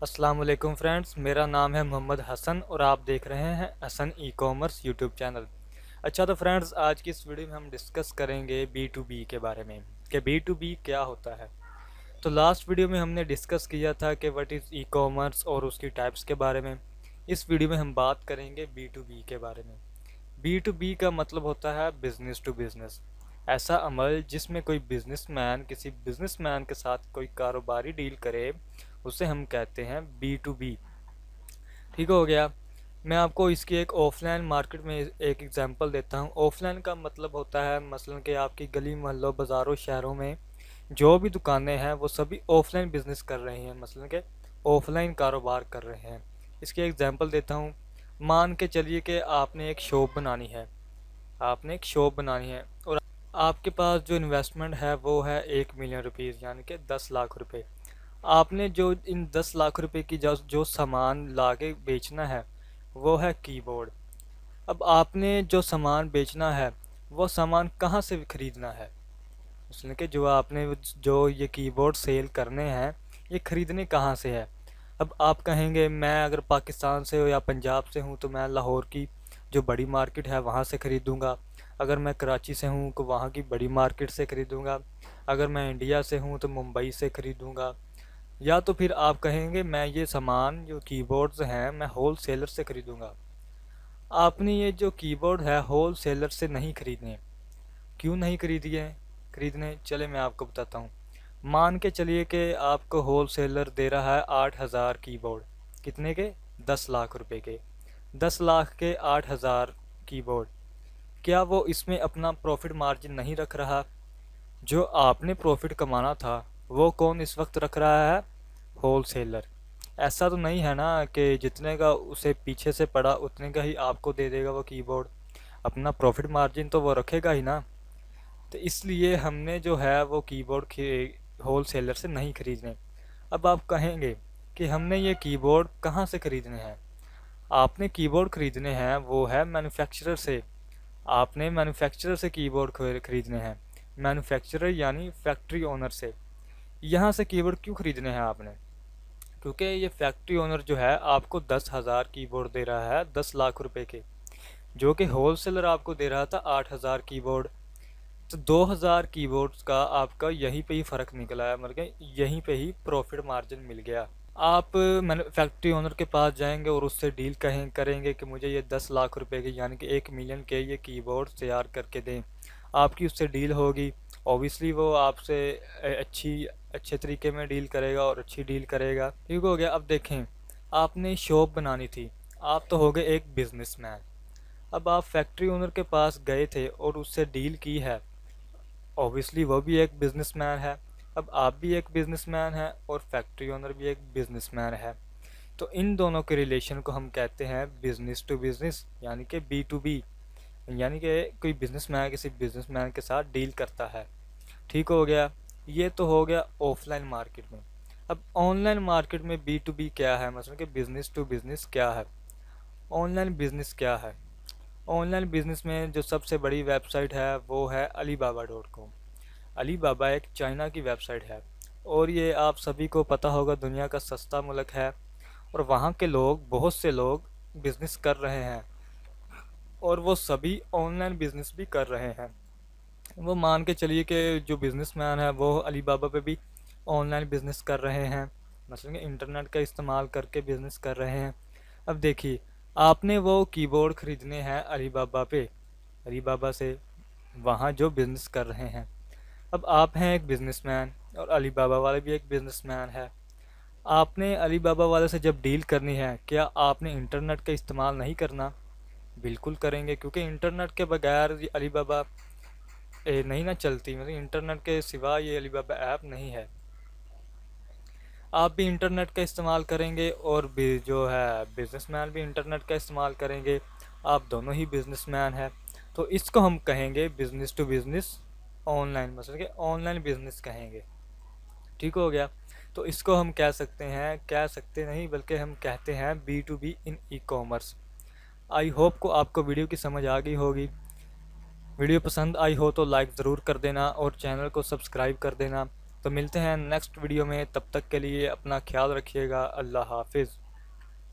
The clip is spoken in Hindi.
अस्सलाम वालेकुम फ्रेंड्स, मेरा नाम है मोहम्मद हसन और आप देख रहे हैं Hasan e commerce YouTube channel. अच्छा तो फ्रेंड्स, आज की इस वीडियो में हम डिस्कस करेंगे बी टू बी के बारे में कि बी टू बी क्या होता है। तो लास्ट वीडियो में हमने डिस्कस किया था कि व्हाट इज़ ई कॉमर्स और उसकी टाइप्स के बारे में। इस वीडियो में हम बात करेंगे बी टू बी के बारे में। बी टू बी का मतलब होता है बिजनेस टू बिजनेस, ऐसा अमल जिसमें कोई बिजनेसमैन किसी बिजनेसमैन के साथ कोई कारोबारी डील करे, उसे हम कहते हैं बी टू बी। ठीक हो गया। मैं आपको इसकी एक ऑफलाइन मार्केट में एक एग्जांपल देता हूँ। ऑफलाइन का मतलब होता है मसलन कि आपकी गली मोहल्लों बाज़ारों शहरों में जो भी दुकानें हैं वो सभी ऑफलाइन बिजनेस कर रहे हैं, मसलन के ऑफलाइन कारोबार कर रहे हैं। इसकी एग्जांपल देता हूँ। मान के चलिए कि आपने एक शॉप बनानी है, आपने एक शॉप बनानी है और आपके पास जो इन्वेस्टमेंट है वो है 1 मिलियन रुपीज़, यानी कि 10 लाख रुपए। आपने जो इन 10 लाख रुपए की जो जो सामान लाके बेचना है वो है कीबोर्ड। अब आपने जो सामान बेचना है वो सामान कहाँ से खरीदना है, उसने कि जो आपने जो ये कीबोर्ड सेल करने हैं ये खरीदने कहाँ से है। अब आप कहेंगे मैं अगर पाकिस्तान से हो या पंजाब से हूँ तो मैं लाहौर की जो बड़ी मार्केट है वहाँ से ख़रीदूँगा। अगर मैं कराची से हूँ तो वहाँ की बड़ी मार्केट से ख़रीदूँगा। अगर मैं इंडिया से हूँ तो मुंबई से ख़रीदूँगा। या तो फिर आप कहेंगे मैं ये सामान जो कीबोर्ड्स हैं मैं होल सेलर से ख़रीदूँगा। आपने ये जो कीबोर्ड है होल सेलर से नहीं ख़रीदने। क्यों नहीं खरीदने चले मैं आपको बताता हूँ। मान के चलिए कि आपको होल सेलर दे रहा है 8,000 कीबोर्ड। कितने के? 10 लाख रुपए के। 10 लाख के 8,000 कीबोर्ड। क्या वो इसमें अपना प्रॉफिट मार्जिन नहीं रख रहा? जो आपने प्रॉफिट कमाना था वो कौन इस वक्त रख रहा है? Wholesaler. ऐसा तो नहीं है ना कि जितने का उसे पीछे से पड़ा उतने का ही आपको दे देगा वो कीबोर्ड। अपना प्रॉफिट मार्जिन तो वो रखेगा ही ना। तो इसलिए हमने जो है वो कीबोर्ड होल सेलर से नहीं खरीदने। अब आप कहेंगे कि हमने ये कीबोर्ड कहाँ से खरीदने हैं। आपने कीबोर्ड खरीदने हैं वो है मैन्युफैक्चरर से। आपने मैन्युफैक्चरर से कीबोर्ड खरीदने हैं। मैन्युफैक्चरर यानी फैक्ट्री ओनर से। यहाँ से कीबोर्ड क्यों खरीदने हैं आपने? क्योंकि ये फैक्ट्री ओनर जो है आपको 10,000 कीबोर्ड दे रहा है 10 लाख रुपए के, जो कि होल सेलर आपको दे रहा था 8,000 कीबोर्ड। तो 2,000 कीबोर्ड्स का आपका यहीं पे ही फ़र्क निकला है, मतलब कि यहीं पे ही प्रॉफिट मार्जिन मिल गया। आप फैक्ट्री ओनर के पास जाएंगे और उससे डील करेंगे कि मुझे ये 10 लाख रुपए के यानी कि 1 मिलियन के ये कीबोर्ड तैयार करके दें। आपकी उससे डील होगी। ऑब्वियसली वो आपसे अच्छे तरीके में डील करेगा और अच्छी डील करेगा। ठीक हो गया। अब देखें, आपने शॉप बनानी थी, आप तो हो गए एक बिजनेसमैन। अब आप फैक्ट्री ओनर के पास गए थे और उससे डील की है। ऑब्वियसली वो भी एक बिजनेसमैन है। अब आप भी एक बिजनेसमैन हैं और फैक्ट्री ओनर भी एक बिजनेसमैन है। तो इन दोनों के रिलेशन को हम कहते हैं बिजनेस टू बिजनेस, यानी कि बी टू बी। यानी कि कोई बिजनेसमैन किसी बिजनेसमैन के साथ डील करता है। ठीक हो गया। ये तो हो गया ऑफलाइन मार्केट में। अब ऑनलाइन मार्केट में बी टू बी क्या है, मतलब कि बिजनेस टू बिजनेस क्या है, ऑनलाइन बिजनेस क्या है। ऑनलाइन बिजनेस में जो सबसे बड़ी वेबसाइट है वो है alibaba.com। अलीबाबा एक चाइना की वेबसाइट है और ये आप सभी को पता होगा दुनिया का सस्ता मुल्क है। और वहाँ के लोग, बहुत से लोग बिजनेस कर रहे हैं और वो सभी ऑनलाइन बिजनेस भी कर रहे हैं। वो मान के चलिए कि जो बिजनेसमैन है वो अलीबाबा पे भी ऑनलाइन बिजनेस कर रहे हैं, मसलन इंटरनेट का इस्तेमाल करके बिजनेस कर रहे हैं। अब देखिए, आपने वो कीबोर्ड ख़रीदने हैं अलीबाबा पे, अलीबाबा से, वहाँ जो बिज़नेस कर रहे हैं। अब आप हैं एक बिज़नेसमैन और अलीबाबा वाले भी एक बिज़नेसमैन है। आपने अलीबाबा वाले से जब डील करनी है, क्या आपने इंटरनेट का इस्तेमाल नहीं करना? बिल्कुल करेंगे, क्योंकि इंटरनेट के बगैर ये अलीबाबा नहीं ना चलती, मतलब इंटरनेट के सिवा ये अलीबाबा ऐप नहीं है। आप भी इंटरनेट का इस्तेमाल करेंगे और भी जो है बिजनेसमैन भी इंटरनेट का इस्तेमाल करेंगे। आप दोनों ही बिजनेसमैन हैं। तो इसको हम कहेंगे बिजनेस टू बिजनेस ऑनलाइन, मतलब कि ऑनलाइन बिजनेस कहेंगे। ठीक हो गया। तो इसको हम कह सकते हैं, कह सकते नहीं बल्कि हम कहते हैं B to B in e commerce. I hope को आपको वीडियो की समझ आ गई होगी। वीडियो पसंद आई हो तो लाइक ज़रूर कर देना और चैनल को सब्सक्राइब कर देना तो मिलते हैं नेक्स्ट वीडियो में, तब तक के लिए अपना ख्याल रखिएगा। अल्लाह हाफिज़।